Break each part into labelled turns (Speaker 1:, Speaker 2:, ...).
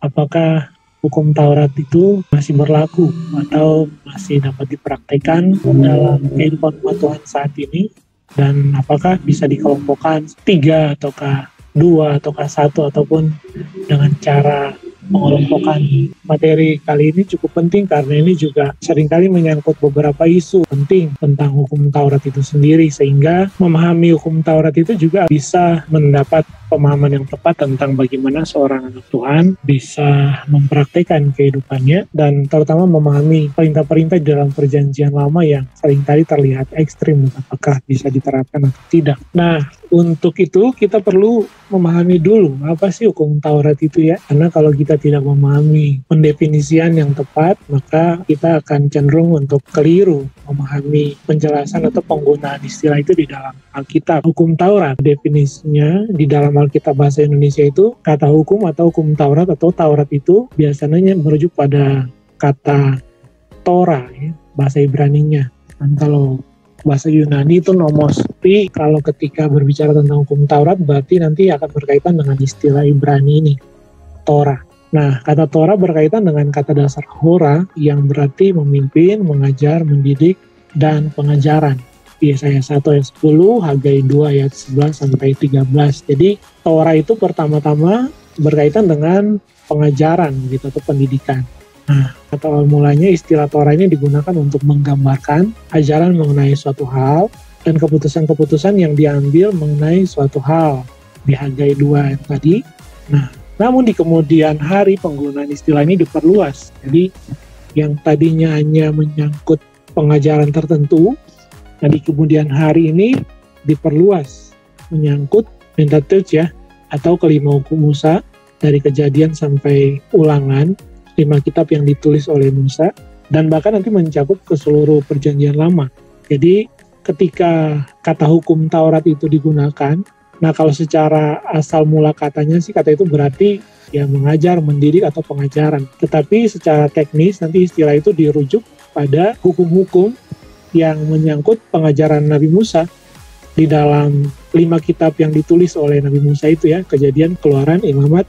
Speaker 1: apakah hukum Taurat itu masih berlaku atau masih dapat dipraktekkan dalam kehidupan umat Tuhan saat ini, dan apakah bisa dikelompokkan 3 ataukah 2 ataukah 1, ataupun dengan cara pengelompokan. Materi kali ini cukup penting karena ini juga seringkali menyangkut beberapa isu penting tentang hukum Taurat itu sendiri, sehingga memahami hukum Taurat itu juga bisa mendapat pemahaman yang tepat tentang bagaimana seorang anak Tuhan bisa mempraktikkan kehidupannya, dan terutama memahami perintah-perintah dalam perjanjian lama yang seringkali terlihat ekstrim, apakah bisa diterapkan atau tidak. Nah, untuk itu kita perlu memahami dulu apa sih hukum Taurat itu ya, karena kalau kita tidak memahami pendefinisian yang tepat, maka kita akan cenderung untuk keliru memahami penjelasan atau penggunaan istilah itu di dalam Alkitab. Hukum Taurat, definisinya di dalam Alkitab bahasa Indonesia itu, kata hukum atau hukum Taurat atau Taurat itu biasanya merujuk pada kata Torah ya, bahasa Ibraninya. Dan kalau bahasa Yunani itu nomos. Tapi kalau ketika berbicara tentang hukum Taurat, berarti nanti akan berkaitan dengan istilah Ibrani ini, Torah. Nah, kata Torah berkaitan dengan kata dasar Hora yang berarti memimpin, mengajar, mendidik, dan pengajaran. Yesaya 1 ayat 10, Hagai 2 ayat 11 sampai 13. Jadi Torah itu pertama-tama berkaitan dengan pengajaran gitu, atau pendidikan. Nah, kata awal mulanya istilah Torah ini digunakan untuk menggambarkan ajaran mengenai suatu hal dan keputusan-keputusan yang diambil mengenai suatu hal di Hagai 2 yang tadi. Nah, namun di kemudian hari penggunaan istilah ini diperluas. Jadi yang tadinya hanya menyangkut pengajaran tertentu, nah di kemudian hari ini diperluas menyangkut Pentateuch ya, atau kelima hukum Musa dari Kejadian sampai Ulangan, 5 kitab yang ditulis oleh Musa, dan bahkan nanti mencakup ke seluruh perjanjian lama. Jadi ketika kata hukum Taurat itu digunakan, nah kalau secara asal mula katanya sih kata itu berarti ya mengajar, mendidik, atau pengajaran. Tetapi secara teknis nanti istilah itu dirujuk pada hukum-hukum yang menyangkut pengajaran Nabi Musa di dalam 5 kitab yang ditulis oleh Nabi Musa itu ya, Kejadian, Keluaran, Imamat,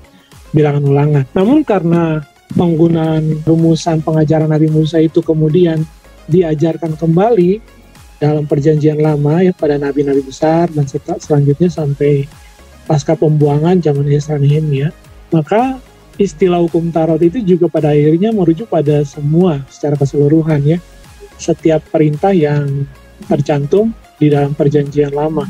Speaker 1: Bilangan, Ulangan. Namun karena penggunaan rumusan pengajaran Nabi Musa itu kemudian diajarkan kembali dalam perjanjian lama ya pada nabi-nabi besar, dan selanjutnya sampai pasca pembuangan zaman Ezra Nehemia, maka istilah hukum Taurat itu juga pada akhirnya merujuk pada semua secara keseluruhan ya, setiap perintah yang tercantum di dalam perjanjian lama.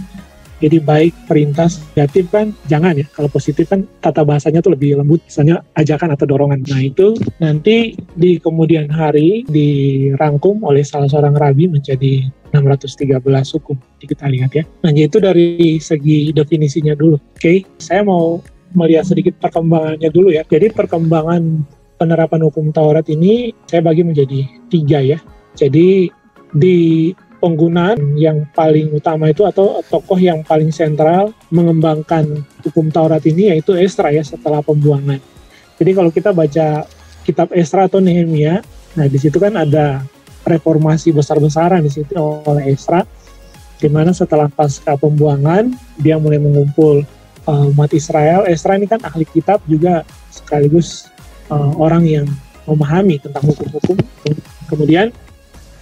Speaker 1: Jadi baik perintah negatif kan jangan ya, kalau positif kan tata bahasanya tuh lebih lembut, misalnya ajakan atau dorongan. Nah itu nanti di kemudian hari dirangkum oleh salah seorang rabi menjadi 613 hukum. Jadi kita lihat ya. Nah itu dari segi definisinya dulu. Oke, saya mau melihat sedikit perkembangannya dulu ya. Jadi perkembangan penerapan hukum Taurat ini saya bagi menjadi 3 ya. Jadi di penggunaan yang paling utama itu atau tokoh yang paling sentral mengembangkan hukum Taurat ini yaitu Ezra ya, setelah pembuangan. Jadi kalau kita baca kitab Ezra atau Nehemia, nah di situ kan ada reformasi besar-besaran di situ oleh Ezra, di mana setelah pasca pembuangan dia mulai mengumpul umat Israel. Ezra ini kan ahli kitab juga sekaligus orang yang memahami tentang hukum-hukum. Kemudian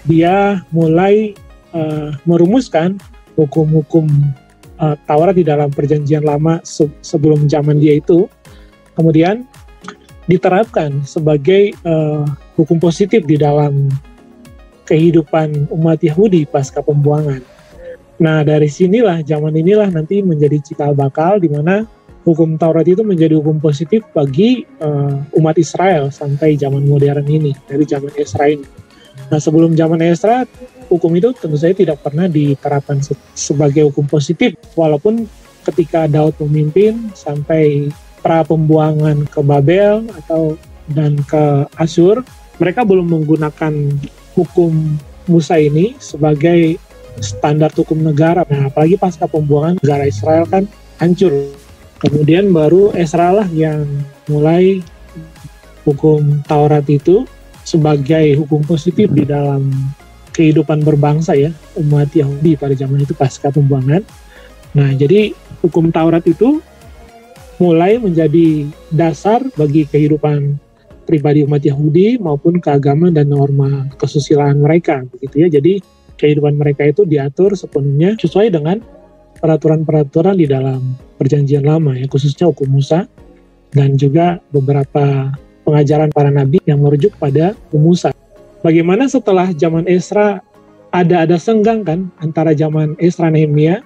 Speaker 1: dia mulai merumuskan hukum-hukum Taurat di dalam perjanjian lama sebelum zaman dia itu, kemudian diterapkan sebagai hukum positif di dalam kehidupan umat Yahudi pasca pembuangan. Nah dari sinilah, zaman inilah nanti menjadi cikal bakal di mana hukum Taurat itu menjadi hukum positif bagi umat Israel sampai zaman modern ini, dari zaman Ezra ini. Nah sebelum zaman Ezra, hukum itu tentu saja tidak pernah diterapkan sebagai hukum positif, walaupun ketika Daud memimpin sampai pra pembuangan ke Babel dan ke Asyur, mereka belum menggunakan hukum Musa ini sebagai standar hukum negara. Nah apalagi pasca pembuangan negara Israel kan hancur. Kemudian baru Ezra lah yang mulai hukum Taurat itu sebagai hukum positif di dalam kehidupan berbangsa ya, umat Yahudi pada zaman itu pasca pembuangan. Nah jadi hukum Taurat itu mulai menjadi dasar bagi kehidupan pribadi umat Yahudi maupun keagamaan dan norma kesusilaan mereka, begitu ya. Jadi kehidupan mereka itu diatur sepenuhnya sesuai dengan peraturan-peraturan di dalam Perjanjian Lama ya, khususnya hukum Musa dan juga beberapa pengajaran para nabi yang merujuk pada hukum Musa. Bagaimana setelah zaman Esra ada senggang kan antara zaman Esra Nehemia,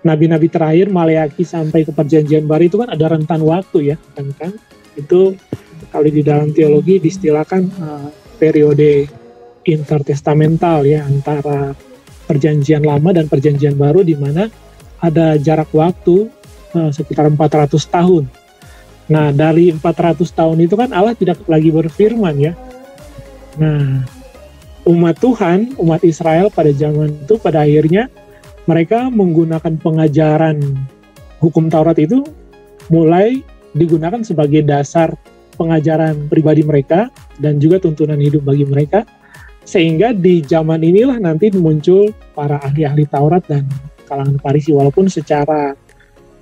Speaker 1: nabi-nabi terakhir Maleaki sampai ke Perjanjian Baru itu kan ada rentan waktu ya, kan itu kalau di dalam teologi distilahkan periode intertestamental ya, antara Perjanjian Lama dan Perjanjian Baru, di mana ada jarak waktu sekitar 400 tahun. Nah, dari 400 tahun itu kan Allah tidak lagi berfirman ya. Nah, umat Tuhan, umat Israel pada zaman itu pada akhirnya mereka menggunakan pengajaran hukum Taurat itu mulai digunakan sebagai dasar pengajaran pribadi mereka dan juga tuntunan hidup bagi mereka, sehingga di zaman inilah nanti muncul para ahli-ahli Taurat dan kalangan Farisi, walaupun secara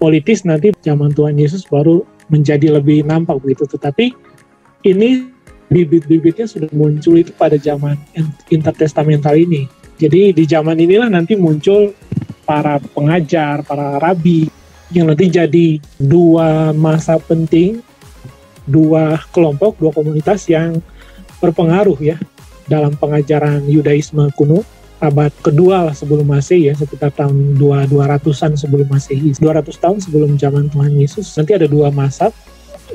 Speaker 1: politis nanti zaman Tuhan Yesus baru menjadi lebih nampak begitu, tetapi ini bibit-bibitnya sudah muncul itu pada zaman intertestamental ini. Jadi di zaman inilah nanti muncul para pengajar, para rabi yang nanti jadi dua masa penting, dua kelompok, dua komunitas yang berpengaruh ya dalam pengajaran Yudaisme kuno abad kedua lah sebelum Masehi ya, sekitar tahun 200-an sebelum Masehi, 200 tahun sebelum zaman Tuhan Yesus. Nanti ada dua mazhab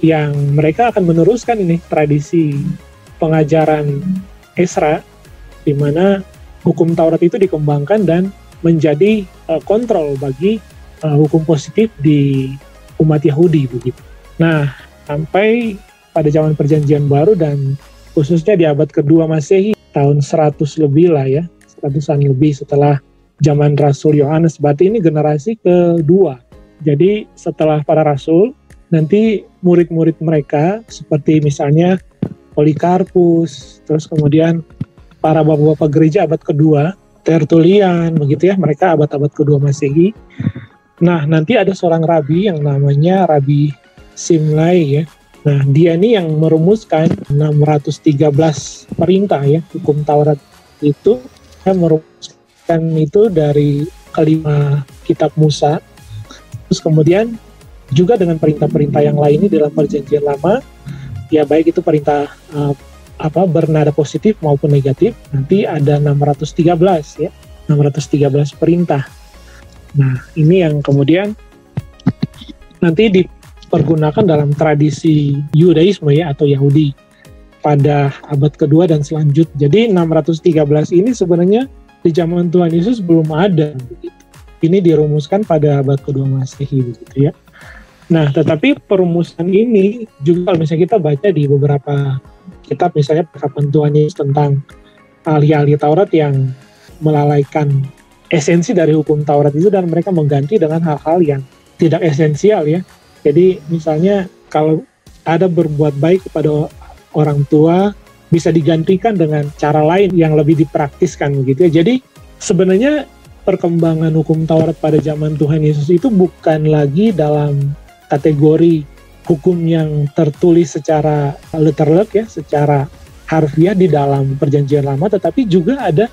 Speaker 1: yang mereka akan meneruskan ini tradisi pengajaran Esra, di mana hukum Taurat itu dikembangkan dan menjadi kontrol bagi hukum positif di umat Yahudi begitu. Nah, sampai pada zaman Perjanjian Baru dan khususnya di abad kedua Masehi, tahun 100 lebih lah ya, 100-an lebih setelah zaman Rasul Yohanes, berarti ini generasi kedua. Jadi setelah para rasul, nanti murid-murid mereka seperti misalnya Polikarpus, terus kemudian para bapak-bapak gereja abad kedua, Tertulian, begitu ya, mereka abad-abad kedua Masehi. Nah, nanti ada seorang rabi yang namanya Rabi Simlai ya. Nah, dia ini yang merumuskan 613 perintah ya, hukum Taurat itu, merumuskan itu dari kelima kitab Musa. Terus kemudian juga dengan perintah-perintah yang lainnya dalam Perjanjian Lama, ya baik itu perintah bernada positif maupun negatif, nanti ada 613 ya, 613 perintah. Nah, ini yang kemudian nanti dipergunakan dalam tradisi Yudaisme ya, atau Yahudi pada abad kedua dan selanjutnya. Jadi 613 ini sebenarnya di zaman Tuhan Yesus belum ada begitu. Ini dirumuskan pada abad kedua Masehi begitu ya. Nah, tetapi perumusan ini juga kalau misalnya kita baca di beberapa kitab, misalnya perkataan Tuhan Yesus tentang ahli-ahli Taurat yang melalaikan esensi dari hukum Taurat itu dan mereka mengganti dengan hal-hal yang tidak esensial ya. Jadi misalnya kalau ada berbuat baik kepada orang tua bisa digantikan dengan cara lain yang lebih dipraktiskan begitu ya. Jadi sebenarnya perkembangan hukum Taurat pada zaman Tuhan Yesus itu bukan lagi dalam kategori hukum yang tertulis secara letterlek ya, secara harfiah di dalam Perjanjian Lama, tetapi juga ada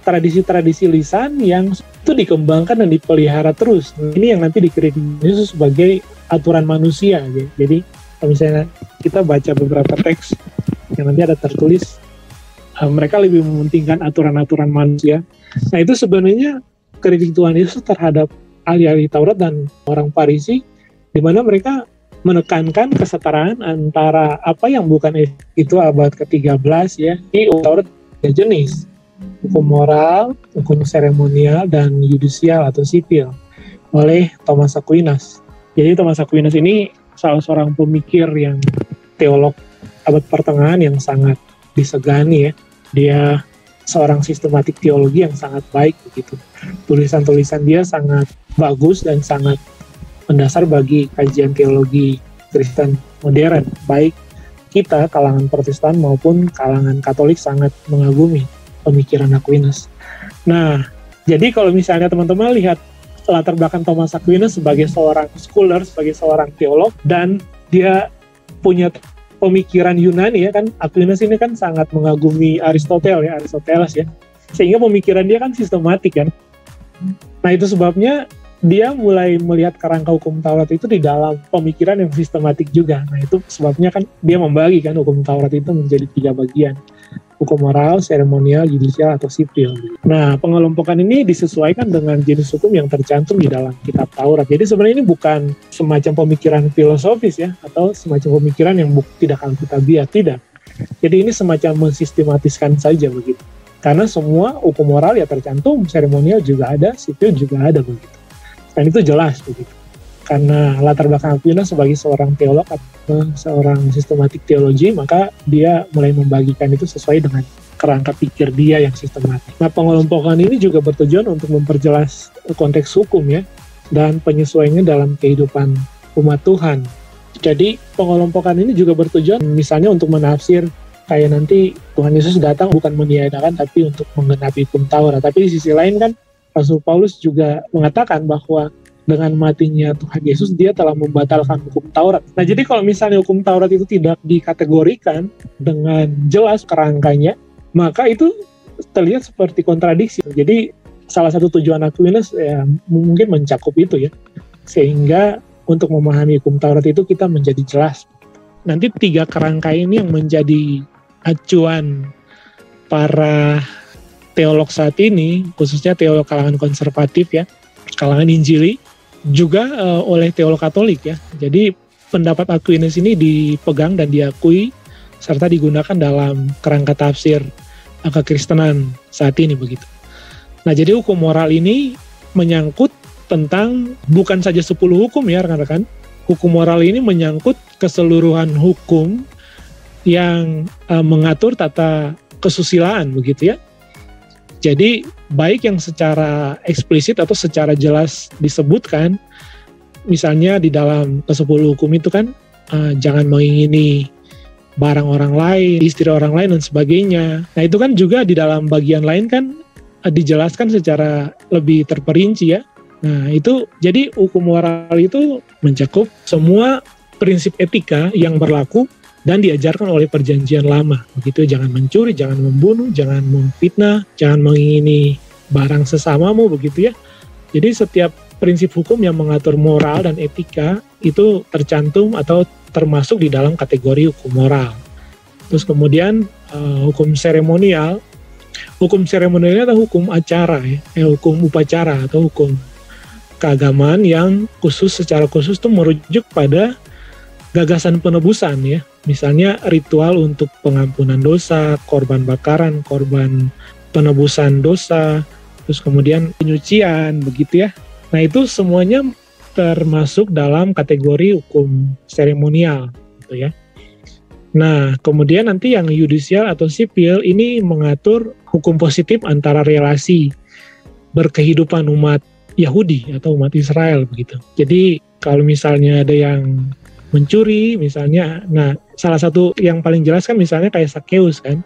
Speaker 1: tradisi-tradisi lisan yang itu dikembangkan dan dipelihara terus. Ini yang nanti dikritik Yesus sebagai aturan manusia ya. Jadi kalau misalnya kita baca beberapa teks yang nanti ada tertulis mereka lebih mementingkan aturan-aturan manusia. Nah, itu sebenarnya kritik Tuhan Yesus terhadap ahli-ahli Taurat dan orang Farisi, di mana mereka menekankan kesetaraan antara apa yang bukan itu abad ke-13 ya. Ini Taurat tiga jenis, hukum moral, hukum seremonial, dan yudisial atau sipil oleh Thomas Aquinas. Jadi Thomas Aquinas ini salah seorang pemikir yang teolog abad pertengahan yang sangat disegani ya. Dia seorang sistematik teologi yang sangat baik begitu. Tulisan-tulisan dia sangat bagus dan sangat mendasar bagi kajian teologi Kristen modern. Baik kita kalangan Protestan maupun kalangan Katolik sangat mengagumi pemikiran Aquinas. Nah, jadi kalau misalnya teman-teman lihat latar belakang Thomas Aquinas sebagai seorang scholar, sebagai seorang teolog, dan dia punya pemikiran Yunani ya kan. Aquinas ini kan sangat mengagumi Aristoteles ya, sehingga pemikiran dia kan sistematik kan. Nah itu sebabnya dia mulai melihat kerangka hukum Taurat itu di dalam pemikiran yang sistematik juga. Nah itu sebabnya kan dia membagi kan hukum Taurat itu menjadi 3 bagian. Hukum moral, seremonial, yudisial, atau sipil. Nah pengelompokan ini disesuaikan dengan jenis hukum yang tercantum di dalam kitab Taurat. Jadi sebenarnya ini bukan semacam pemikiran filosofis ya, atau semacam pemikiran yang tidak alkitabiah, tidak. Jadi ini semacam mensistematiskan saja begitu. Karena semua hukum moral ya tercantum, seremonial juga ada, sipil juga ada begitu. Dan itu jelas begitu. Karena latar belakang Aquinas sebagai seorang teolog atau seorang sistematik teologi, maka dia mulai membagikan itu sesuai dengan kerangka pikir dia yang sistematik. Nah, pengelompokan ini juga bertujuan untuk memperjelas konteks hukum ya, dan penyesuaiannya dalam kehidupan umat Tuhan. Jadi, pengelompokan ini juga bertujuan misalnya untuk menafsir kayak nanti Tuhan Yesus datang bukan meniadakan tapi untuk menggenapi hukum Taurat. Tapi di sisi lain kan Rasul Paulus juga mengatakan bahwa dengan matinya Tuhan Yesus, dia telah membatalkan hukum Taurat. Nah, jadi kalau misalnya hukum Taurat itu tidak dikategorikan dengan jelas kerangkanya, maka itu terlihat seperti kontradiksi. Jadi, salah satu tujuan Aquinas ya, mungkin mencakup itu ya. Sehingga untuk memahami hukum Taurat itu kita menjadi jelas. Nanti 3 kerangka ini yang menjadi acuan para teolog saat ini, khususnya teolog kalangan konservatif ya, kalangan Injili, juga oleh teolog Katolik ya. Jadi pendapat Aquinas ini dipegang dan diakui serta digunakan dalam kerangka tafsir kekristenan saat ini begitu. Nah, jadi hukum moral ini menyangkut tentang bukan saja 10 hukum ya rekan-rekan. Hukum moral ini menyangkut keseluruhan hukum yang mengatur tata kesusilaan begitu ya. Jadi baik yang secara eksplisit atau secara jelas disebutkan, misalnya di dalam ke-10 hukum itu kan jangan mengingini barang orang lain, istri orang lain dan sebagainya. Nah itu kan juga di dalam bagian lain kan dijelaskan secara lebih terperinci ya. Nah itu jadi hukum moral itu mencakup semua prinsip etika yang berlaku dan diajarkan oleh perjanjian lama. Begitu, jangan mencuri, jangan membunuh, jangan memfitnah, jangan mengingini barang sesamamu, begitu ya. Jadi setiap prinsip hukum yang mengatur moral dan etika itu tercantum atau termasuk di dalam kategori hukum moral. Terus kemudian hukum seremonial. Hukum seremonial adalah hukum acara ya, hukum upacara atau hukum keagamaan yang secara khusus itu merujuk pada gagasan penebusan ya. Misalnya ritual untuk pengampunan dosa, korban bakaran, korban penebusan dosa, terus kemudian penyucian, begitu ya. Nah itu semuanya termasuk dalam kategori hukum seremonial, gitu ya. Nah kemudian nanti yang yudisial atau sipil ini mengatur hukum positif antara relasi berkehidupan umat Yahudi atau umat Israel, begitu. Jadi kalau misalnya ada yang mencuri misalnya, nah salah satu yang paling jelas kan misalnya kayak Sakeus kan,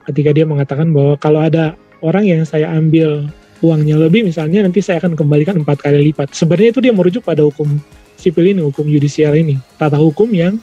Speaker 1: ketika dia mengatakan bahwa kalau ada orang yang saya ambil uangnya lebih misalnya, nanti saya akan kembalikan 4 kali lipat. Sebenarnya itu dia merujuk pada hukum sipil ini, hukum yudisial ini, tata hukum yang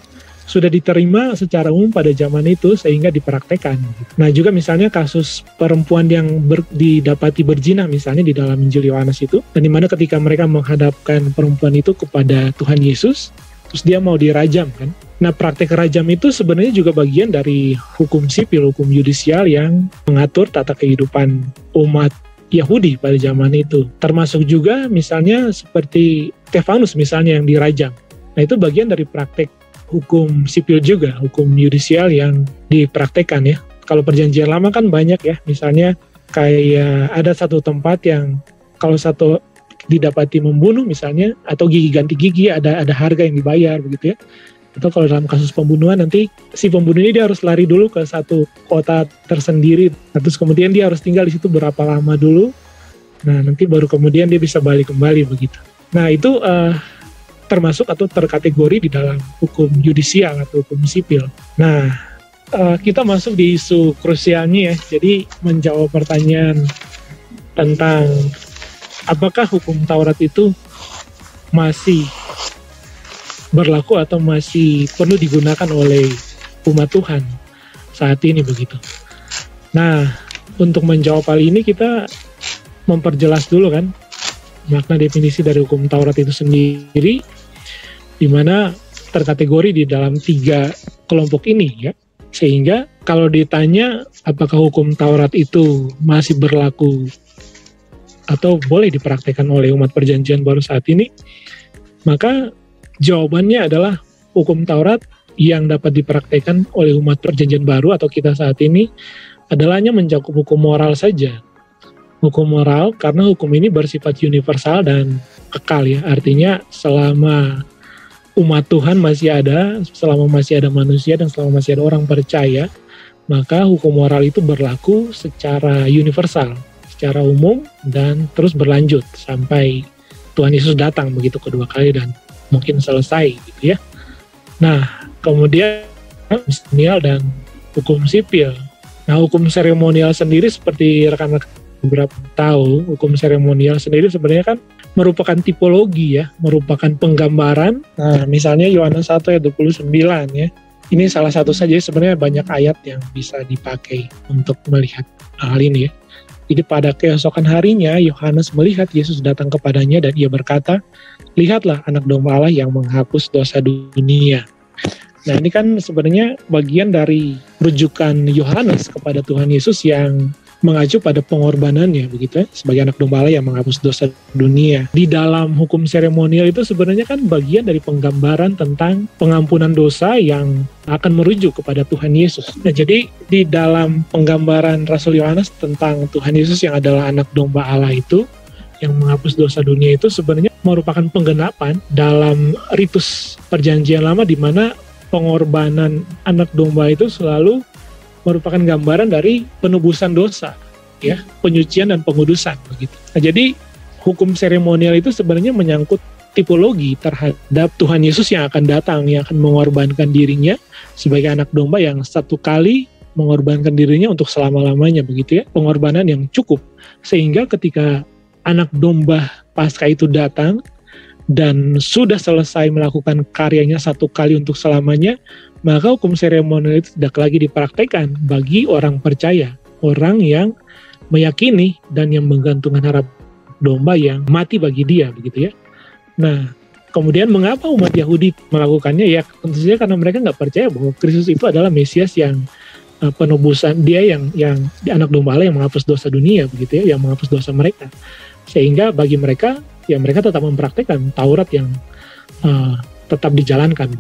Speaker 1: sudah diterima secara umum pada zaman itu sehingga dipraktekkan. Nah juga misalnya kasus perempuan yang didapati berzina misalnya di dalam Injil Yohanes itu, dan dimana ketika mereka menghadapkan perempuan itu kepada Tuhan Yesus, terus dia mau dirajam kan. Nah praktek rajam itu sebenarnya juga bagian dari hukum sipil, hukum yudisial yang mengatur tata kehidupan umat Yahudi pada zaman itu. Termasuk juga misalnya seperti Stefanus misalnya yang dirajam. Nah itu bagian dari praktek hukum sipil juga, hukum yudisial yang dipraktekkan ya. Kalau perjanjian lama kan banyak ya, misalnya kayak ada satu tempat yang kalau satu didapati membunuh misalnya, atau gigi ganti gigi, ada harga yang dibayar begitu ya. Atau kalau dalam kasus pembunuhan nanti si pembunuh ini dia harus lari dulu ke satu kota tersendiri, terus kemudian dia harus tinggal di situ berapa lama dulu, nah nanti baru kemudian dia bisa balik kembali begitu. Nah itu termasuk atau terkategori di dalam hukum yudisial atau hukum sipil. Nah kita masuk di isu krusialnya ya, jadi menjawab pertanyaan tentang apakah hukum Taurat itu masih berlaku atau masih perlu digunakan oleh umat Tuhan saat ini begitu. Nah, untuk menjawab hal ini kita memperjelas dulu kan makna definisi dari hukum Taurat itu sendiri, di mana terkategori di dalam 3 kelompok ini ya. Sehingga kalau ditanya apakah hukum Taurat itu masih berlaku atau boleh dipraktekkan oleh umat perjanjian baru saat ini, maka jawabannya adalah hukum Taurat yang dapat dipraktekkan oleh umat perjanjian baru atau kita saat ini adalah hanya mencakup hukum moral saja. Hukum moral karena hukum ini bersifat universal dan kekal ya. Artinya selama umat Tuhan masih ada, selama masih ada manusia dan selama masih ada orang percaya, maka hukum moral itu berlaku secara universal, secara umum dan terus berlanjut sampai Tuhan Yesus datang begitu kedua kali dan mungkin selesai gitu ya. Nah, kemudian seremonial dan hukum sipil. Nah, hukum seremonial sendiri seperti rekan-rekan beberapa tahu, hukum seremonial sendiri sebenarnya kan merupakan tipologi ya, merupakan penggambaran. Nah, misalnya Yohanes 1 ayat 29 ya. Ini salah satu saja, sebenarnya banyak ayat yang bisa dipakai untuk melihat hal ini ya. Jadi pada keesokan harinya Yohanes melihat Yesus datang kepadanya dan ia berkata, "Lihatlah anak domba Allah yang menghapus dosa dunia." Nah, ini kan sebenarnya bagian dari rujukan Yohanes kepada Tuhan Yesus yang mengacu pada pengorbanannya begitu ya, sebagai anak domba Allah yang menghapus dosa dunia. Di dalam hukum seremonial itu sebenarnya kan bagian dari penggambaran tentang pengampunan dosa yang akan merujuk kepada Tuhan Yesus. Nah, jadi di dalam penggambaran Rasul Yohanes tentang Tuhan Yesus yang adalah anak domba Allah itu yang menghapus dosa dunia itu sebenarnya merupakan penggenapan dalam ritus perjanjian lama di mana pengorbanan anak domba itu selalu merupakan gambaran dari penebusan dosa, ya, penyucian dan pengudusan begitu. Nah, jadi hukum seremonial itu sebenarnya menyangkut tipologi terhadap Tuhan Yesus yang akan datang, yang akan mengorbankan dirinya sebagai anak domba yang satu kali mengorbankan dirinya untuk selama-lamanya begitu ya, pengorbanan yang cukup sehingga ketika anak domba Paskah itu datang dan sudah selesai melakukan karyanya satu kali untuk selamanya, maka hukum seremonial itu tidak lagi dipraktekkan bagi orang percaya, orang yang meyakini dan yang menggantungkan harap domba yang mati bagi dia, begitu ya. Nah, kemudian mengapa umat Yahudi melakukannya? Ya, tentu saja karena mereka nggak percaya bahwa Kristus itu adalah Mesias yang penebusan, dia yang anak domba Allah yang menghapus dosa dunia, begitu ya, yang menghapus dosa mereka. Sehingga bagi mereka, ya mereka tetap mempraktekkan Taurat yang tetap dijalankan.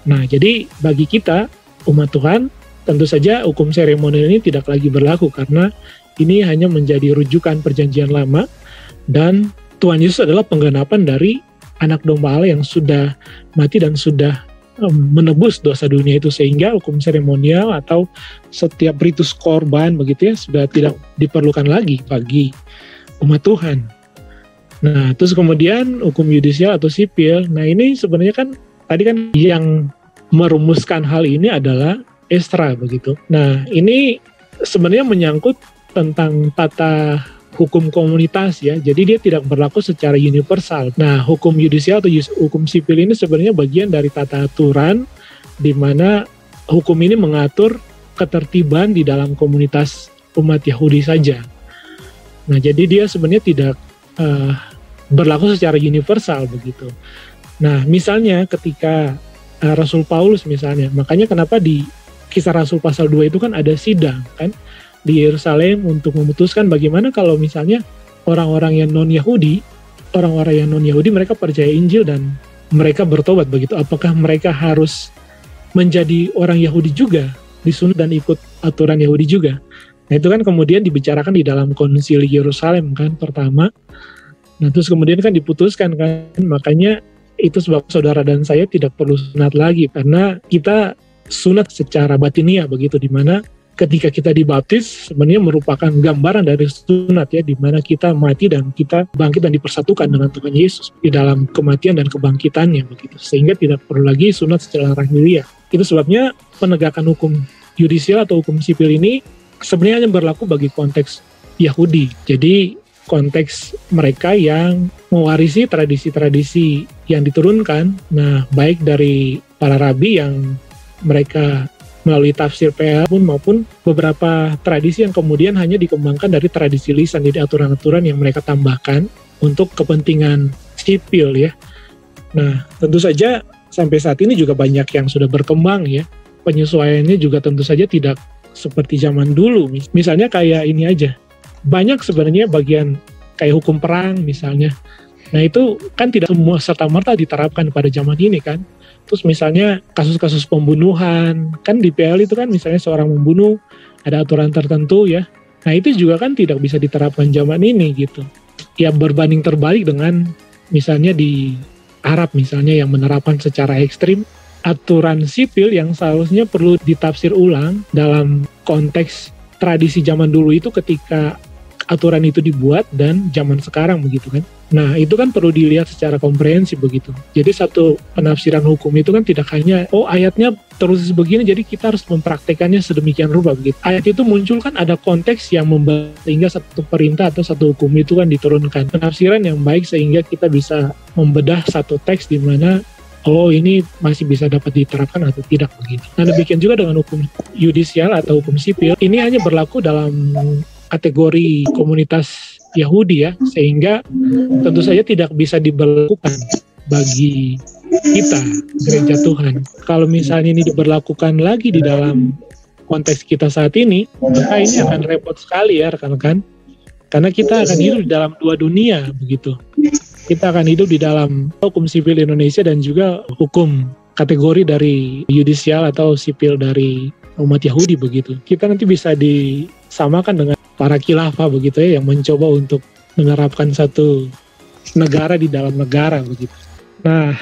Speaker 1: Nah, jadi bagi kita, umat Tuhan, tentu saja hukum seremonial ini tidak lagi berlaku karena ini hanya menjadi rujukan perjanjian lama dan Tuhan Yesus adalah penggenapan dari anak domba Allah yang sudah mati dan sudah menebus dosa dunia itu, sehingga hukum seremonial atau setiap ritus korban begitu ya sudah tidak diperlukan lagi bagi umat Tuhan. Nah, terus kemudian hukum yudisial atau sipil. Nah, ini sebenarnya kan tadi kan yang merumuskan hal ini adalah Esra begitu. Nah, ini sebenarnya menyangkut tentang tata hukum komunitas ya. Jadi dia tidak berlaku secara universal. Nah, hukum yudisial atau hukum sipil ini sebenarnya bagian dari tata aturan di mana hukum ini mengatur ketertiban di dalam komunitas umat Yahudi saja. Nah, jadi dia sebenarnya tidak berlaku secara universal begitu. Nah, misalnya ketika Rasul Paulus misalnya, makanya kenapa di Kisah Rasul pasal 2 itu kan ada sidang kan di Yerusalem untuk memutuskan bagaimana kalau misalnya orang-orang yang non-Yahudi, mereka percaya Injil dan mereka bertobat begitu. Apakah mereka harus menjadi orang Yahudi juga, disunat dan ikut aturan Yahudi juga? Nah, itu kan kemudian dibicarakan di dalam konsili Yerusalem kan pertama. Nah, terus kemudian kan diputuskan kan, makanya itu sebab saudara dan saya tidak perlu sunat lagi karena kita sunat secara batiniah begitu, di mana ketika kita dibaptis sebenarnya merupakan gambaran dari sunat ya, di mana kita mati dan kita bangkit dan dipersatukan dengan Tuhan Yesus di dalam kematian dan kebangkitannya begitu, sehingga tidak perlu lagi sunat secara lahiriah. Itu sebabnya penegakan hukum yudisial atau hukum sipil ini sebenarnya hanya berlaku bagi konteks Yahudi. Jadi konteks mereka yang mewarisi tradisi-tradisi yang diturunkan. Nah, baik dari para rabi yang mereka melalui tafsir PL maupun beberapa tradisi yang kemudian hanya dikembangkan dari tradisi lisan, jadi aturan-aturan yang mereka tambahkan untuk kepentingan sipil ya. Nah, tentu saja sampai saat ini juga banyak yang sudah berkembang ya. Penyesuaiannya juga tentu saja tidak seperti zaman dulu. Misalnya kayak ini aja. Banyak sebenarnya bagian kayak hukum perang misalnya. Nah, itu kan tidak semua serta-merta diterapkan pada zaman ini kan. Terus misalnya kasus-kasus pembunuhan, kan di PL itu kan misalnya seorang membunuh, ada aturan tertentu ya. Nah itu juga kan tidak bisa diterapkan zaman ini gitu. Ya berbanding terbalik dengan misalnya di Arab misalnya yang menerapkan secara ekstrim aturan sipil yang seharusnya perlu ditafsir ulang dalam konteks tradisi zaman dulu itu ketika aturan itu dibuat dan zaman sekarang begitu kan. Nah itu kan perlu dilihat secara komprehensif begitu. Jadi satu penafsiran hukum itu kan tidak hanya ayatnya terus begini jadi kita harus mempraktekannya sedemikian rupa begitu. Ayat itu muncul kan ada konteks yang membuat sehingga satu perintah atau satu hukum itu kan diturunkan. Penafsiran yang baik sehingga kita bisa membedah satu teks di mana ini masih bisa dapat diterapkan atau tidak begitu. Nah demikian juga dengan hukum yudisial atau hukum sipil. Ini hanya berlaku dalam kategori komunitas Yahudi ya, sehingga tentu saja tidak bisa diberlakukan bagi kita, gereja Tuhan. Kalau misalnya ini diberlakukan lagi di dalam konteks kita saat ini, maka ini akan repot sekali ya rekan-rekan. Karena kita akan hidup di dalam dua dunia begitu. Kita akan hidup di dalam hukum sipil Indonesia dan juga hukum kategori dari yudisial atau sipil dari umat Yahudi begitu. Kita nanti bisa disamakan dengan para khilafah begitu ya, yang mencoba untuk menerapkan satu negara di dalam negara begitu. Nah,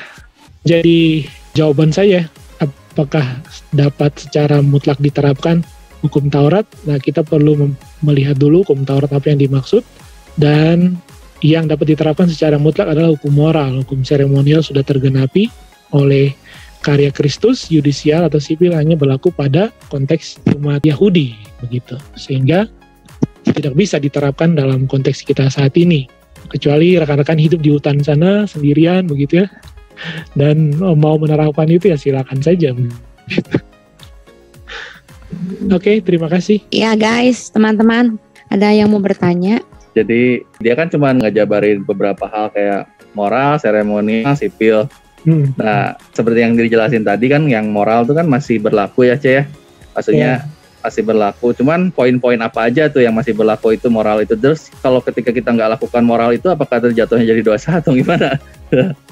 Speaker 1: jadi jawaban saya, apakah dapat secara mutlak diterapkan hukum Taurat? Nah, kita perlu melihat dulu hukum Taurat apa yang dimaksud, dan yang dapat diterapkan secara mutlak adalah hukum moral. Hukum seremonial sudah tergenapi oleh karya Kristus, yudisial atau sipil hanya berlaku pada konteks umat Yahudi begitu. Sehingga tidak bisa diterapkan dalam konteks kita saat ini. Kecuali rekan-rekan hidup di hutan sana sendirian begitu ya. Dan mau menerapkan itu ya silakan saja. Oke, terima kasih.
Speaker 2: Ya guys, teman-teman, ada yang mau bertanya?
Speaker 3: Jadi dia kan cuma ngejabarin beberapa hal kayak moral, seremonial, sipil. Nah, seperti yang dijelasin tadi kan, yang moral itu kan masih berlaku ya, Ce ya. Maksudnya masih berlaku. Cuman poin-poin apa aja tuh yang masih berlaku itu moral itu. Terus kalau ketika kita nggak lakukan moral itu, apakah terjatuhnya jadi dosa atau gimana?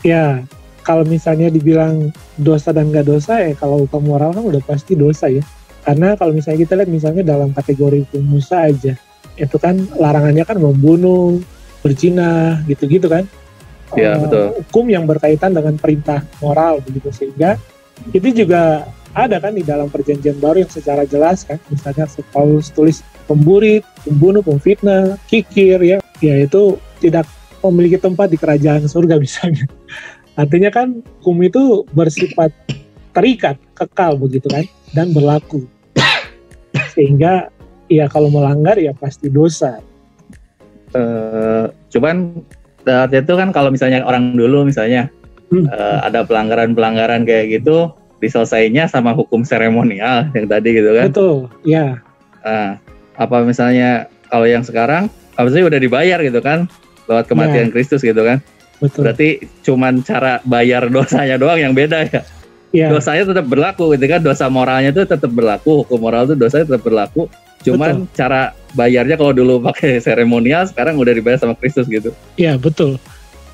Speaker 1: Ya, kalau misalnya dibilang dosa dan nggak dosa ya, kalau hukum moral kan udah pasti dosa ya. Karena kalau misalnya kita lihat misalnya dalam kategori hukum Musa aja, itu kan larangannya kan membunuh, berzina, gitu-gitu kan.
Speaker 3: Iya, betul.
Speaker 1: Hukum yang berkaitan dengan perintah moral begitu, sehingga itu juga ada kan di dalam perjanjian baru yang secara jelas kan, misalnya Paulus tulis pemburi, pembunuh, pemfitnah, kikir ya itu tidak memiliki tempat di kerajaan surga misalnya. Artinya kan hukum itu bersifat terikat, kekal begitu kan, dan berlaku. Sehingga ya kalau melanggar ya pasti dosa.
Speaker 3: Cuman saat itu kan kalau misalnya orang dulu misalnya ada pelanggaran-pelanggaran kayak gitu, diselesainya sama hukum seremonial yang tadi gitu kan.
Speaker 1: Betul, ya.
Speaker 3: Apa misalnya kalau yang sekarang, maksudnya udah dibayar gitu kan, lewat kematian Kristus gitu kan.
Speaker 1: Betul.
Speaker 3: Berarti cuman cara bayar dosanya doang yang beda ya. Ya. Dosanya tetap berlaku gitu kan, dosa moralnya itu tetap berlaku, hukum moral itu dosanya tetap berlaku. Cuman betul. Cara bayarnya kalau dulu pakai seremonial, sekarang udah dibayar sama Kristus gitu. Iya,
Speaker 1: betul.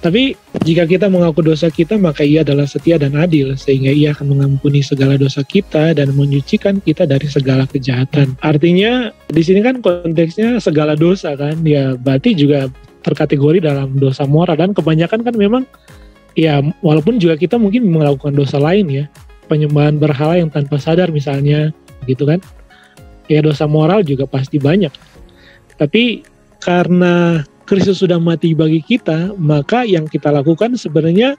Speaker 1: Tapi jika kita mengaku dosa kita, maka Ia adalah setia dan adil, sehingga Ia akan mengampuni segala dosa kita dan menyucikan kita dari segala kejahatan. Artinya di sini kan konteksnya segala dosa kan, ya berarti juga terkategori dalam dosa moral, dan kebanyakan kan memang ya walaupun juga kita mungkin melakukan dosa lain ya, penyembahan berhala yang tanpa sadar misalnya, gitu kan. Ya dosa moral juga pasti banyak. Tapi karena Kristus sudah mati bagi kita, maka yang kita lakukan sebenarnya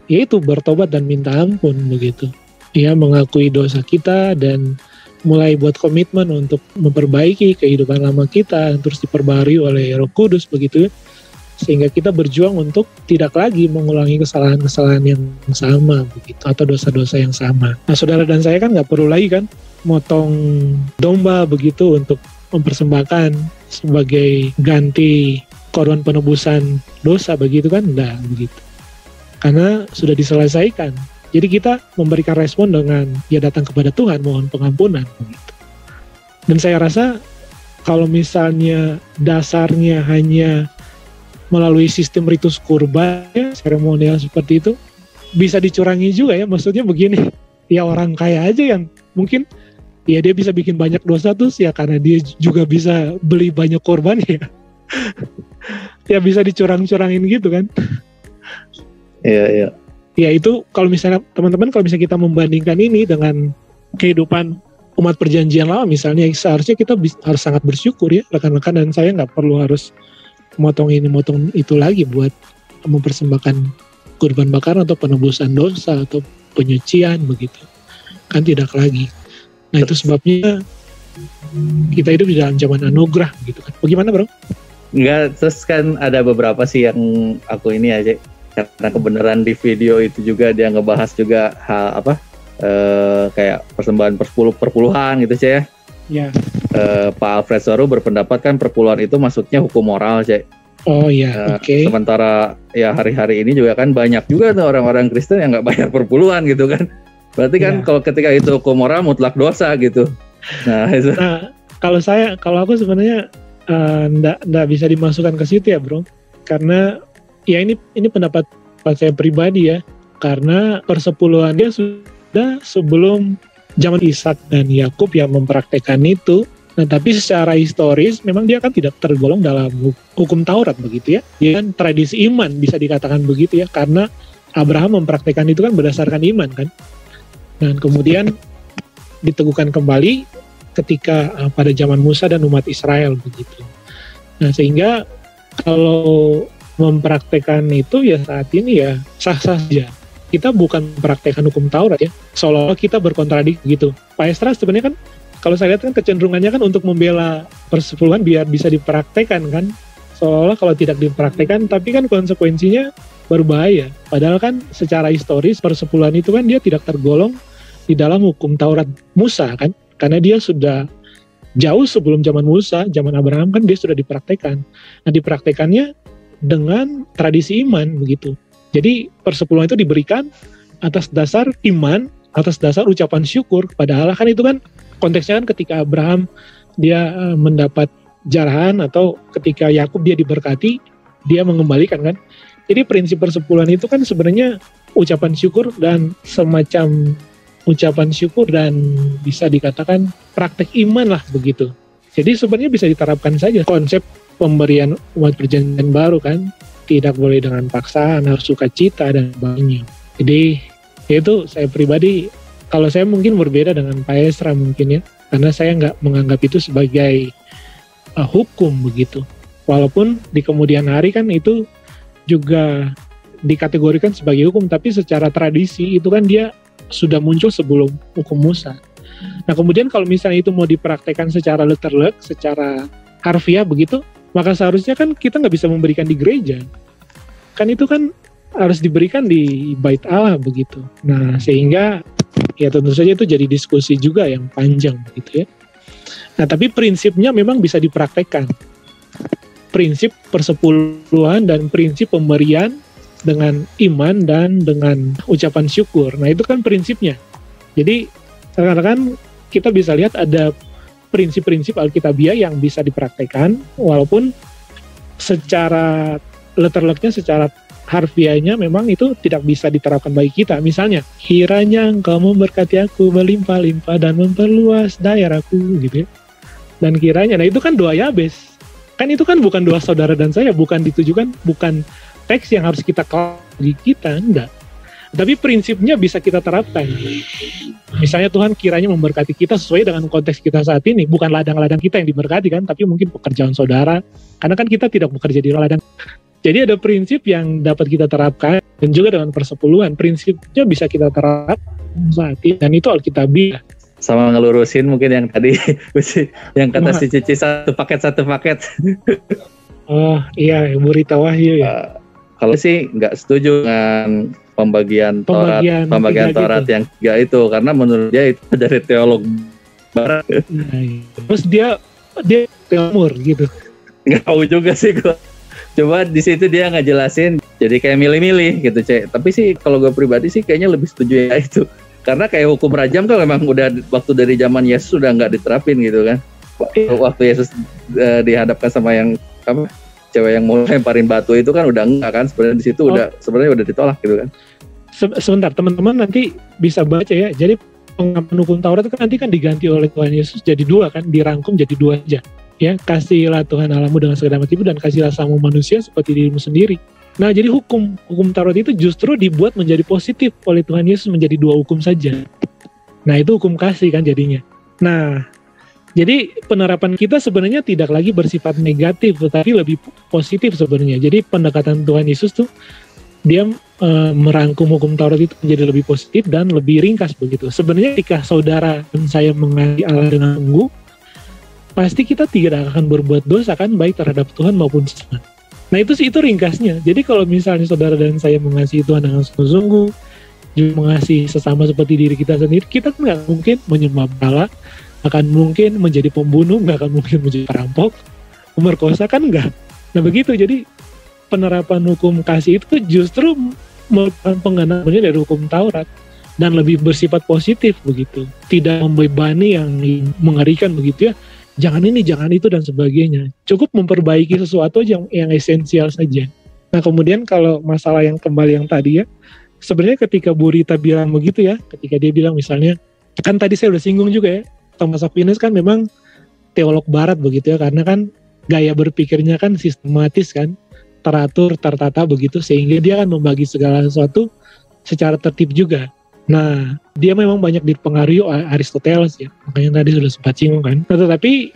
Speaker 1: yaitu bertobat dan minta ampun begitu. Ya, mengakui dosa kita dan mulai buat komitmen untuk memperbaiki kehidupan lama kita, terus diperbarui oleh Roh Kudus begitu, sehingga kita berjuang untuk tidak lagi mengulangi kesalahan-kesalahan yang sama begitu, atau dosa-dosa yang sama. Nah, saudara dan saya kan nggak perlu lagi kan motong domba begitu untuk mempersembahkan sebagai ganti korban penebusan dosa begitu kan, enggak begitu. Karena sudah diselesaikan. Jadi kita memberikan respon dengan ya datang kepada Tuhan, mohon pengampunan begitu. Dan saya rasa kalau misalnya dasarnya hanya melalui sistem ritus kurban, ya, seremonial seperti itu, bisa dicurangi juga ya. Maksudnya begini, ya orang kaya aja yang mungkin ya dia bisa bikin banyak dosa tuh ya karena dia juga bisa beli banyak korban ya. Ya bisa dicurang-curangin gitu kan.
Speaker 3: Iya, iya.
Speaker 1: Ya itu kalau misalnya teman-teman, kalau misalnya kita membandingkan ini dengan kehidupan umat perjanjian lama misalnya, seharusnya kita harus sangat bersyukur ya rekan-rekan, dan saya nggak perlu harus motong ini motong itu lagi buat mempersembahkan kurban bakaran atau penebusan dosa atau penyucian begitu kan, tidak lagi. Nah itu sebabnya kita hidup di dalam zaman anugerah gitu kan. Bagaimana bro?
Speaker 3: Enggak, terus kan ada beberapa sih yang aku ini aja, karena kebenaran di video itu juga dia ngebahas juga hal apa kayak persembahan perpuluhan gitu ya.
Speaker 1: Ya.
Speaker 3: Pak Alfred Soru berpendapat kan perpuluhan itu maksudnya hukum moral, Cek.
Speaker 1: Oh iya, oke.
Speaker 3: Sementara ya hari-hari ini juga kan banyak juga tuh orang-orang Kristen yang nggak bayar perpuluhan gitu kan. Berarti kan kalau ketika itu hukum moral mutlak dosa gitu. Nah, itu.
Speaker 1: Nah kalau aku sebenarnya nggak bisa dimasukkan ke situ ya bro, karena ya ini pendapat saya pribadi ya, karena persepuluhan dia sudah sebelum zaman Ishak dan Yakub yang mempraktekkan itu. Nah, tapi secara historis memang dia kan tidak tergolong dalam hukum Taurat begitu ya. Dia kan tradisi iman bisa dikatakan begitu ya, karena Abraham mempraktekkan itu kan berdasarkan iman kan. Dan kemudian diteguhkan kembali ketika pada zaman Musa dan umat Israel begitu. Nah, sehingga kalau mempraktekkan itu ya saat ini ya sah-sah saja. Kita bukan mempraktekkan hukum Taurat ya, seolah-olah kita berkontradiksi gitu. Pak Estra sebenarnya kan kalau saya lihat kan kecenderungannya kan untuk membela persepuluhan biar bisa dipraktekkan kan, seolah-olah kalau tidak dipraktekkan tapi kan konsekuensinya berbahaya. Padahal kan secara historis persepuluhan itu kan dia tidak tergolong di dalam hukum Taurat Musa kan, karena dia sudah jauh sebelum zaman Musa, zaman Abraham kan dia sudah dipraktekkan. Nah dipraktekannya dengan tradisi iman begitu. Jadi persepuluhan itu diberikan atas dasar iman, atas dasar ucapan syukur kepada Allah kan. Itu kan konteksnya kan ketika Abraham dia mendapat jarahan, atau ketika Yakub dia diberkati, dia mengembalikan kan. Jadi prinsip persepuluhan itu kan sebenarnya ucapan syukur dan semacam ucapan syukur dan bisa dikatakan praktek iman lah begitu. Jadi sebenarnya bisa diterapkan saja konsep pemberian umat perjanjian baru kan, tidak boleh dengan paksaan, harus sukacita dan banyak. Jadi itu saya pribadi, kalau saya mungkin berbeda dengan Pak Esra mungkin ya, karena saya nggak menganggap itu sebagai hukum begitu. Walaupun di kemudian hari kan itu juga dikategorikan sebagai hukum, tapi secara tradisi itu kan dia sudah muncul sebelum hukum Musa. Nah kemudian kalau misalnya itu mau dipraktekkan secara letterlek, secara harfiah begitu, maka seharusnya kan kita nggak bisa memberikan di gereja. Kan itu kan harus diberikan di bait Allah begitu. Nah sehingga ya tentu saja itu jadi diskusi juga yang panjang begitu ya. Nah tapi prinsipnya memang bisa dipraktekkan. Prinsip persepuluhan dan prinsip pemberian dengan iman dan dengan ucapan syukur. Nah itu kan prinsipnya. Jadi rekan-rekan kita bisa lihat ada prinsip-prinsip Alkitabiah yang bisa dipraktekkan, walaupun secara letterleknya, secara harfiahnya memang itu tidak bisa diterapkan bagi kita. Misalnya, kiranya engkau memberkati aku berlimpah-limpah dan memperluas daerahku gitu ya. Dan kiranya, nah itu kan doa Yabes. Kan itu kan bukan doa saudara dan saya, bukan ditujukan, bukan teks yang harus kita bagi kita, enggak. Tapi prinsipnya bisa kita terapkan. Misalnya Tuhan kiranya memberkati kita sesuai dengan konteks kita saat ini. Bukan ladang-ladang kita yang diberkati kan, tapi mungkin pekerjaan saudara. Karena kan kita tidak bekerja di ladang. Jadi ada prinsip yang dapat kita terapkan. Dan juga dengan persepuluhan, prinsipnya bisa kita terapkan saat ini. Dan itu Alkitabiah.
Speaker 3: sama ngelurusin mungkin yang tadi yang kata si Cici satu paket.
Speaker 1: Oh iya, Bu Rita Wahyu ya.
Speaker 3: Kalau sih nggak setuju dengan pembagian Taurat yang 3 itu, karena menurut dia itu dari teolog Barat.
Speaker 1: Nah, iya. Terus dia teolog gitu.
Speaker 3: Nggak tahu juga sih gue. Coba di situ dia nggak jelasin, jadi kayak milih-milih gitu, Cek. Tapi sih kalau gue pribadi sih kayaknya lebih setuju ya itu. Karena kayak hukum rajam kan memang udah waktu dari zaman Yesus sudah nggak diterapin gitu kan. Waktu Yesus dihadapkan sama yang cewek yang mau lemparin batu itu kan udah enggak kan, sebenarnya di situ sebenarnya udah ditolak gitu kan.
Speaker 1: Sebentar teman-teman nanti bisa baca ya. Jadi pengakuan hukum Taurat kan nanti kan diganti oleh Tuhan Yesus jadi 2 kan, dirangkum jadi 2 aja. Ya, kasihlah Tuhan Allahmu dengan segenap hatimu dan kasihlah sama manusia seperti dirimu sendiri. Nah, jadi hukum Taurat itu justru dibuat menjadi positif oleh Tuhan Yesus menjadi 2 hukum saja. Nah, itu hukum kasih kan jadinya. Nah, jadi penerapan kita sebenarnya tidak lagi bersifat negatif, tetapi lebih positif sebenarnya. Jadi pendekatan Tuhan Yesus tuh dia merangkum hukum Taurat itu menjadi lebih positif dan lebih ringkas begitu. Sebenarnya ketika saudara dan saya mengasihi Allah dengan sungguh, pasti kita tidak akan berbuat dosa kan, baik terhadap Tuhan maupun sesama. Nah itu ringkasnya. Jadi kalau misalnya saudara dan saya mengasihi Tuhan dengan sungguh-sungguh, juga mengasihi sesama seperti diri kita sendiri, kita nggak mungkin menyembah berhala, akan mungkin menjadi pembunuh, nggak akan mungkin menjadi perampok, pemerkosa kan nggak. Nah begitu, jadi penerapan hukum kasih itu justru merupakan penggenapannya dari hukum Taurat dan lebih bersifat positif begitu, tidak membebani yang mengerikan begitu ya. Jangan ini, jangan itu dan sebagainya. Cukup memperbaiki sesuatu yang esensial saja. Nah kemudian kalau masalah yang kembali yang tadi ya, sebenarnya ketika Bu Rita bilang begitu ya, ketika dia bilang misalnya, kan tadi saya udah singgung juga ya, Thomas Aquinas kan memang teolog Barat begitu ya, karena kan gaya berpikirnya kan sistematis kan, teratur, tertata begitu, sehingga dia kan membagi segala sesuatu secara tertib juga. Nah, dia memang banyak dipengaruhi Aristoteles ya, makanya tadi sudah sempat singgung kan. Nah, tetapi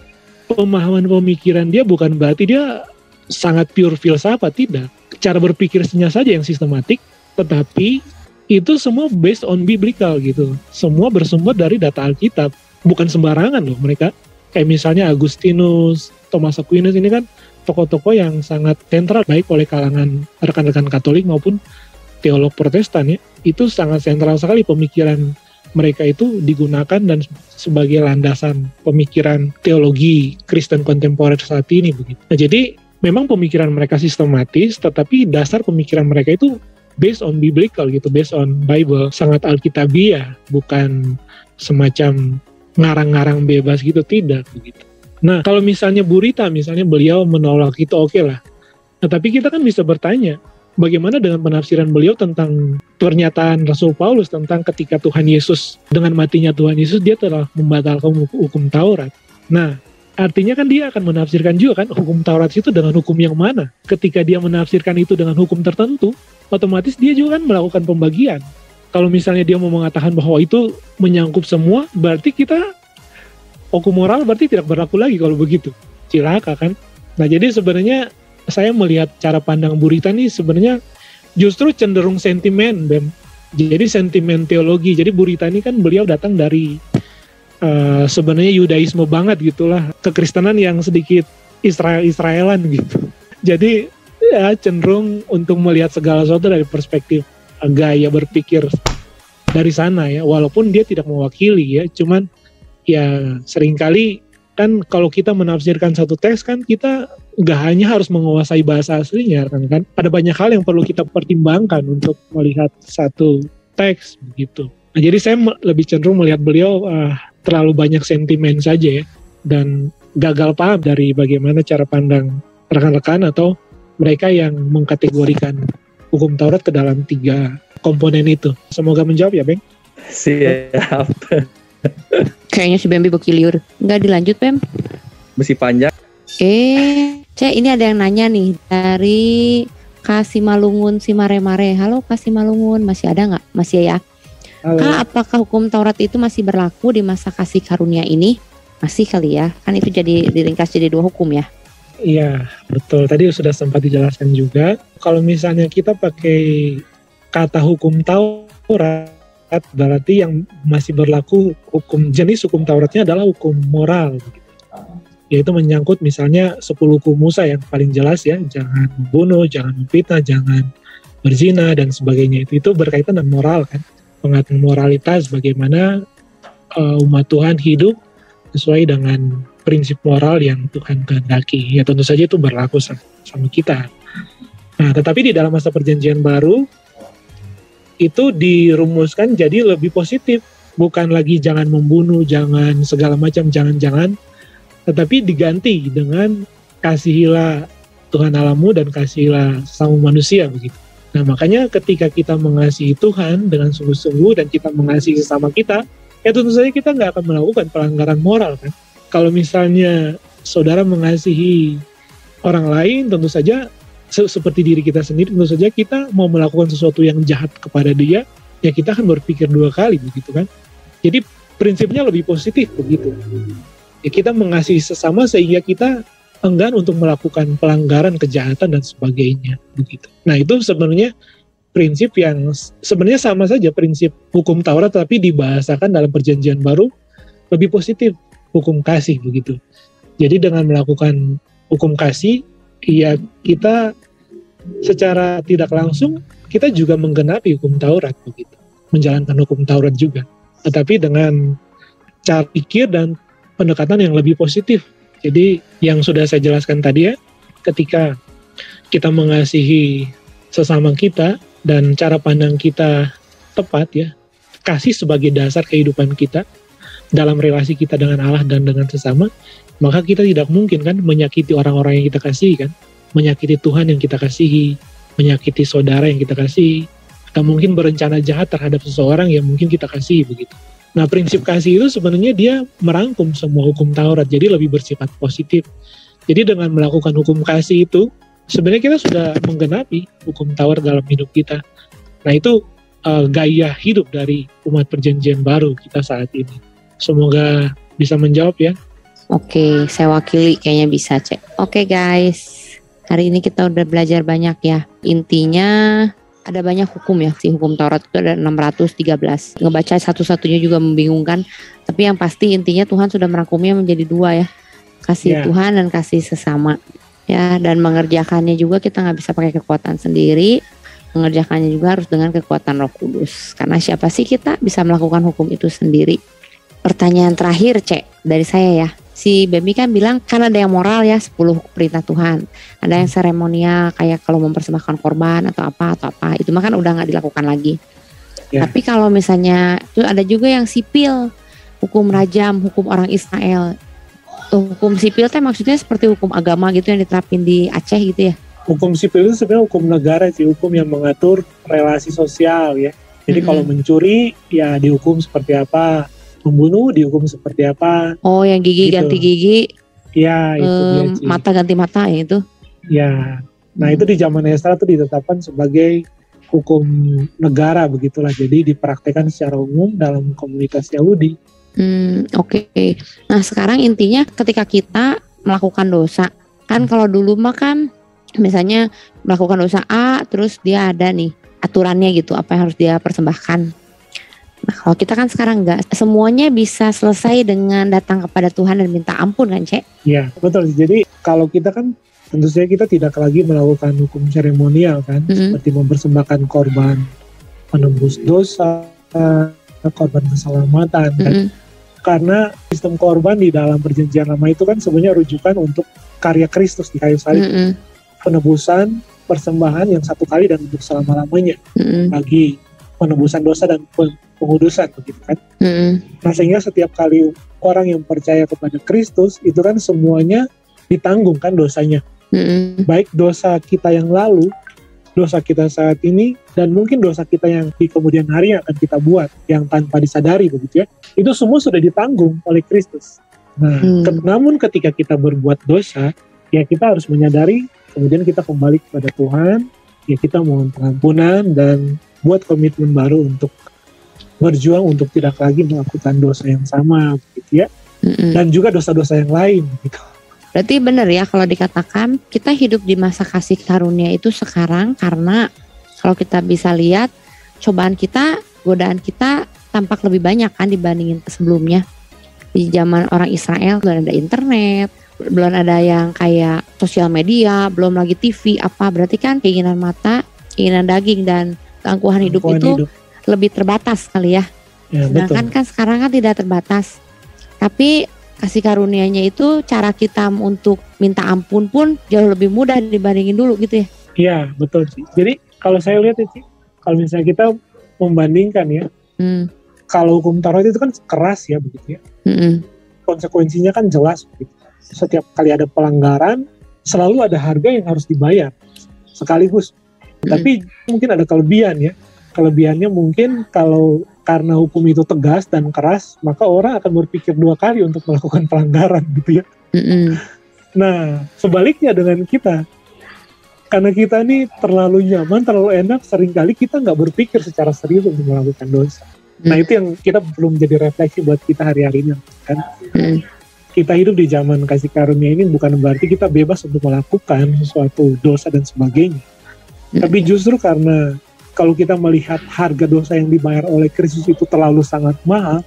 Speaker 1: pemahaman pemikiran dia bukan berarti dia sangat pure filsafat, tidak. Cara berpikirnya saja yang sistematik, tetapi itu semua based on biblical gitu. Semua bersumber dari data Alkitab, bukan sembarangan loh mereka. Kayak misalnya Agustinus, Thomas Aquinas ini kan tokoh-tokoh yang sangat sentral baik oleh kalangan rekan-rekan Katolik maupun teolog Protestan ya. Itu sangat sentral sekali pemikiran mereka itu digunakan dan sebagai landasan pemikiran teologi Kristen kontemporer saat ini begitu. Nah, jadi memang pemikiran mereka sistematis, tetapi dasar pemikiran mereka itu based on biblical gitu, based on Bible, sangat alkitabiah, bukan semacam ngarang-ngarang bebas gitu, tidak begitu. Nah, kalau misalnya Bu Rita, misalnya beliau menolak itu oke lah. Nah, tapi kita kan bisa bertanya, bagaimana dengan penafsiran beliau tentang pernyataan Rasul Paulus tentang ketika Tuhan Yesus, dengan matinya Tuhan Yesus, dia telah membatalkan hukum Taurat. Nah, artinya kan dia akan menafsirkan juga kan hukum Taurat itu dengan hukum yang mana. Ketika dia menafsirkan itu dengan hukum tertentu, otomatis dia juga kan melakukan pembagian. Kalau misalnya dia mau mengatakan bahwa itu menyangkut semua, berarti kita hukum moral berarti tidak berlaku lagi kalau begitu. Cilaka kan. Nah jadi sebenarnya saya melihat cara pandang Bu Rita nih sebenarnya justru cenderung sentimen, Bem. Jadi sentimen teologi. Jadi Bu Rita ini kan beliau datang dari sebenarnya Yudaisme banget gitulah, kekristenan yang sedikit Israelan gitu. Jadi ya cenderung untuk melihat segala sesuatu dari perspektif gaya berpikir dari sana ya, walaupun dia tidak mewakili ya, cuman ya seringkali kan kalau kita menafsirkan satu teks kan kita nggak hanya harus menguasai bahasa aslinya kan ada banyak hal yang perlu kita pertimbangkan untuk melihat satu teks begitu. Nah, jadi saya lebih cenderung melihat beliau terlalu banyak sentimen saja ya, dan gagal paham dari bagaimana cara pandang rekan-rekan atau mereka yang mengkategorikan hukum Taurat ke dalam 3 komponen itu. Semoga menjawab ya, Beng.
Speaker 3: Siap.
Speaker 2: Kayaknya si Bembi bekiliur. Nggak dilanjut, Bem?
Speaker 3: Masih panjang.
Speaker 2: Cek, ini ada yang nanya nih dari Kasih Malungun si Mare-Mare. Halo Kasih Malungun, masih ada nggak? Masih ya?
Speaker 1: Halo.
Speaker 2: Kak, apakah hukum Taurat itu masih berlaku di masa kasih karunia ini? Masih kali ya, kan itu jadi diringkas jadi 2 hukum ya?
Speaker 1: Iya, betul. Tadi sudah sempat dijelaskan juga. Kalau misalnya kita pakai kata hukum Taurat, berarti yang masih berlaku jenis hukum Tauratnya adalah hukum moral, yaitu menyangkut misalnya 10 hukum Musa yang paling jelas ya, jangan membunuh, jangan memfitnah, jangan berzina dan sebagainya. Itu berkaitan dengan moral kan, pengaturan moralitas, bagaimana umat Tuhan hidup sesuai dengan prinsip moral yang Tuhan kehendaki. Ya tentu saja itu berlaku sama kita. Nah, tetapi di dalam masa perjanjian baru itu dirumuskan jadi lebih positif. Bukan lagi jangan membunuh, jangan segala macam, jangan-jangan, tetapi diganti dengan kasihilah Tuhan Allahmu dan kasihilah sesama manusia begitu. Nah, makanya ketika kita mengasihi Tuhan dengan sungguh-sungguh dan kita mengasihi sesama kita, ya tentu saja kita nggak akan melakukan pelanggaran moral kan. Kalau misalnya saudara mengasihi orang lain, tentu saja seperti diri kita sendiri, tentu saja kita mau melakukan sesuatu yang jahat kepada dia, ya kita akan berpikir 2 kali begitu kan. Jadi prinsipnya lebih positif begitu. Ya kita mengasihi sesama sehingga kita enggan untuk melakukan pelanggaran, kejahatan dan sebagainya begitu. Nah, itu sebenarnya prinsip yang sebenarnya sama saja prinsip hukum Taurat, tapi dibahasakan dalam perjanjian baru lebih positif, hukum kasih begitu. Jadi dengan melakukan hukum kasih, ya kita secara tidak langsung kita juga menggenapi hukum Taurat begitu, menjalankan hukum Taurat juga, tetapi dengan cara pikir dan pendekatan yang lebih positif. Jadi yang sudah saya jelaskan tadi ya, ketika kita mengasihi sesama kita dan cara pandang kita tepat ya, kasih sebagai dasar kehidupan kita dalam relasi kita dengan Allah dan dengan sesama, maka kita tidak mungkin kan menyakiti orang-orang yang kita kasihi kan, menyakiti Tuhan yang kita kasihi, menyakiti saudara yang kita kasihi, atau mungkin berencana jahat terhadap seseorang yang mungkin kita kasihi begitu. Nah, prinsip kasih itu sebenarnya dia merangkum semua hukum Taurat, jadi lebih bersifat positif. Jadi dengan melakukan hukum kasih itu, sebenarnya kita sudah menggenapi hukum Taurat dalam hidup kita. Nah, itu gaya hidup dari umat perjanjian baru kita saat ini. Semoga bisa menjawab ya.
Speaker 2: Oke, saya wakili kayaknya bisa, Cek. Oke guys, hari ini kita udah belajar banyak ya. Intinya ada banyak hukum ya, si hukum Taurat itu ada 613. Ngebaca satu-satunya juga membingungkan, tapi yang pasti intinya Tuhan sudah merangkumnya menjadi 2 ya. Kasih Tuhan dan kasih sesama. Ya, dan mengerjakannya juga kita nggak bisa pakai kekuatan sendiri. Mengerjakannya juga harus dengan kekuatan Roh Kudus. Karena siapa sih kita bisa melakukan hukum itu sendiri? Pertanyaan terakhir, Cek, dari saya ya. Si Bemi kan bilang kan ada yang moral ya, 10 perintah Tuhan. Ada yang seremonial kayak kalau mempersembahkan korban atau apa. Itu mah kan udah gak dilakukan lagi. Tapi kalau misalnya itu ada juga yang sipil, hukum rajam, hukum orang Israel. Hukum sipil teh maksudnya seperti hukum agama gitu yang diterapin di Aceh gitu ya.
Speaker 1: Hukum sipil itu sebenarnya hukum negara sih, hukum yang mengatur relasi sosial ya. Jadi kalau mencuri ya dihukum seperti apa, membunuh dihukum seperti apa.
Speaker 2: Oh, yang gigi gitu. Ganti gigi.
Speaker 1: Ya, itu dia,
Speaker 2: mata ganti mata ya itu.
Speaker 1: Ya. Nah, itu di zaman Ezra itu ditetapkan sebagai hukum negara begitulah. Jadi dipraktekkan secara umum dalam komunitas Yahudi.
Speaker 2: Oke. Nah, sekarang intinya ketika kita melakukan dosa, kan kalau dulu mah kan misalnya melakukan dosa A, terus dia ada nih aturannya gitu, apa yang harus dia persembahkan. Nah, kalau kita kan sekarang enggak, semuanya bisa selesai dengan datang kepada Tuhan dan minta ampun kan, Cek?
Speaker 1: Iya, betul. Jadi kalau kita kan tentu saja kita tidak lagi melakukan hukum seremonial kan, seperti mempersembahkan korban penembus dosa, korban keselamatan kan. Karena sistem korban di dalam perjanjian lama itu kan sebenarnya rujukan untuk karya Kristus di kayu salib. Penebusan, persembahan yang satu kali dan untuk selama-lamanya bagi penebusan dosa dan pengudusan begitu kan. Nah, sehingga setiap kali orang yang percaya kepada Kristus itu kan semuanya ditanggung kan dosanya. Baik dosa kita yang lalu, dosa kita saat ini, dan mungkin dosa kita yang di kemudian hari yang akan kita buat yang tanpa disadari begitu ya. Itu semua sudah ditanggung oleh Kristus. Nah, namun ketika kita berbuat dosa, ya kita harus menyadari, kemudian kita kembali kepada Tuhan, ya kita mohon pengampunan dan buat komitmen baru untuk berjuang untuk tidak lagi melakukan dosa yang sama gitu ya. Dan juga dosa-dosa yang lain gitu.
Speaker 2: Berarti benar ya kalau dikatakan kita hidup di masa kasih karunia itu sekarang, karena kalau kita bisa lihat cobaan kita godaan kita tampak lebih banyak kan dibandingin sebelumnya. Di zaman orang Israel belum ada internet, belum ada yang kayak sosial media, belum lagi TV apa, berarti kan keinginan mata, keinginan daging dan keangkuhan hidup itu lebih terbatas kali ya. Sedangkan kan sekarang kan tidak terbatas. Tapi kasih karunia-Nya itu cara kita untuk minta ampun pun jauh lebih mudah dibandingin dulu gitu ya.
Speaker 1: Iya, betul sih. Jadi kalau saya lihat itu, kalau misalnya kita membandingkan ya, kalau hukum Taurat itu kan keras ya begitu ya. Konsekuensinya kan jelas begitu. Setiap kali ada pelanggaran, selalu ada harga yang harus dibayar sekaligus. Tapi mungkin ada kelebihan ya. Kelebihannya mungkin kalau karena hukum itu tegas dan keras, maka orang akan berpikir 2 kali untuk melakukan pelanggaran gitu ya. Nah, sebaliknya dengan kita, karena kita ini terlalu nyaman, terlalu enak, seringkali kita nggak berpikir secara serius untuk melakukan dosa. Nah, itu yang kita belum menjadi refleksi buat kita hari-hari ini kan. Kita hidup di zaman kasih karunia ini bukan berarti kita bebas untuk melakukan sesuatu dosa dan sebagainya. Tapi justru karena kalau kita melihat harga dosa yang dibayar oleh Kristus itu terlalu sangat mahal,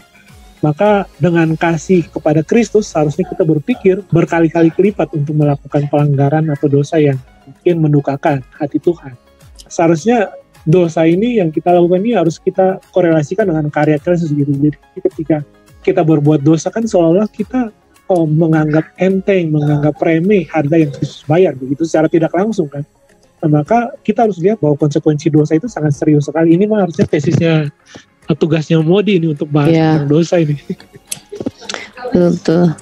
Speaker 1: maka dengan kasih kepada Kristus seharusnya kita berpikir berkali-kali lipat untuk melakukan pelanggaran atau dosa yang mungkin mendukakan hati Tuhan. Seharusnya dosa ini yang kita lakukan ini harus kita korelasikan dengan karya Kristus gitu. Jadi ketika kita berbuat dosa kan seolah-olah kita menganggap enteng, menganggap remeh harga yang Kristus bayar begitu secara tidak langsung kan. Nah, maka kita harus lihat bahwa konsekuensi dosa itu sangat serius sekali. Ini mah harusnya tesisnya, tugasnya Modi ini untuk bahas tentang dosa ini.
Speaker 2: Betul.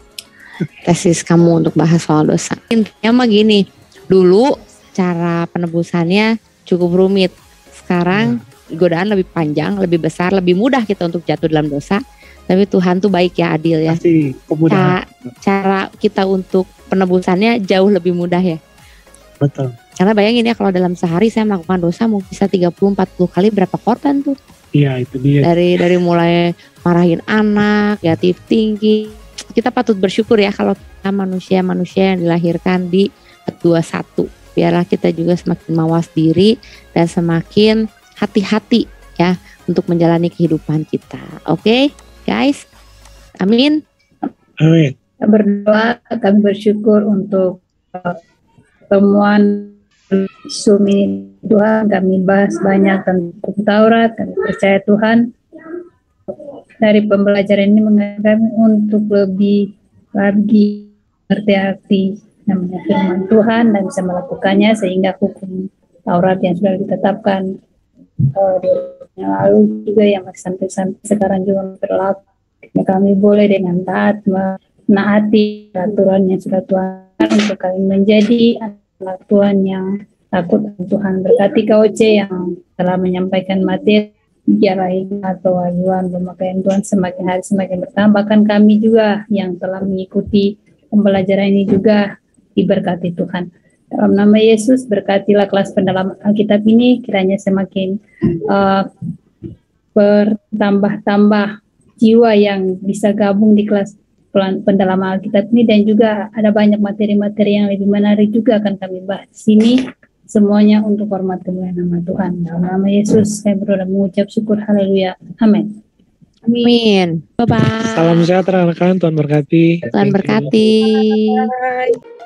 Speaker 2: Tesis kamu untuk bahas soal dosa. Intinya mah gini, dulu cara penebusannya cukup rumit. Sekarang godaan lebih panjang, lebih besar, lebih mudah kita untuk jatuh dalam dosa. Tapi Tuhan tuh baik ya, adil ya. Cara kita untuk penebusannya jauh lebih mudah ya.
Speaker 1: Betul.
Speaker 2: Karena bayangin ya kalau dalam sehari saya melakukan dosa mau bisa 30-40 kali, berapa korban tuh?
Speaker 1: Iya, itu dia.
Speaker 2: Dari mulai marahin anak, negatif tinggi. Kita patut bersyukur ya kalau kita manusia-manusia yang dilahirkan di 21. Biarlah kita juga semakin mawas diri dan semakin hati-hati ya untuk menjalani kehidupan kita. Oke, guys? Amin.
Speaker 1: Amin.
Speaker 4: Berdoa, kami bersyukur untuk pertemuan Zoom ini. Tuhan, kami bahas banyak tentang Taurat. Kami percaya Tuhan dari pembelajaran ini mengajak kami untuk lebih lagi mengerti arti namanya firman Tuhan dan bisa melakukannya sehingga hukum Taurat yang sudah ditetapkan yang lalu juga yang sampai sekarang juga berlaku. Kami boleh dengan taat menaati aturan yang sudah Tuhan untuk kami menjadi anak Tuhan yang takut Tuhan. Berkati KOC yang telah menyampaikan materi biarlah atau ayuan pemakaian Tuhan semakin hari semakin bertambah. Bahkan kami juga yang telah mengikuti pembelajaran ini juga diberkati Tuhan. Dalam nama Yesus, berkatilah kelas pendalaman Alkitab ini kiranya semakin bertambah-tambah jiwa yang bisa gabung di kelas pendalaman Alkitab ini, dan juga ada banyak materi-materi yang lebih menarik juga akan kami bahas di sini. Semuanya untuk hormat kemuliaan nama Tuhan. Dalam nama Yesus saya berdoa mengucap syukur. Haleluya. Amin.
Speaker 2: Amin. Bye-bye.
Speaker 1: Salam sejahtera rekan, Tuhan berkati.
Speaker 2: Tuhan berkati.
Speaker 4: Bye.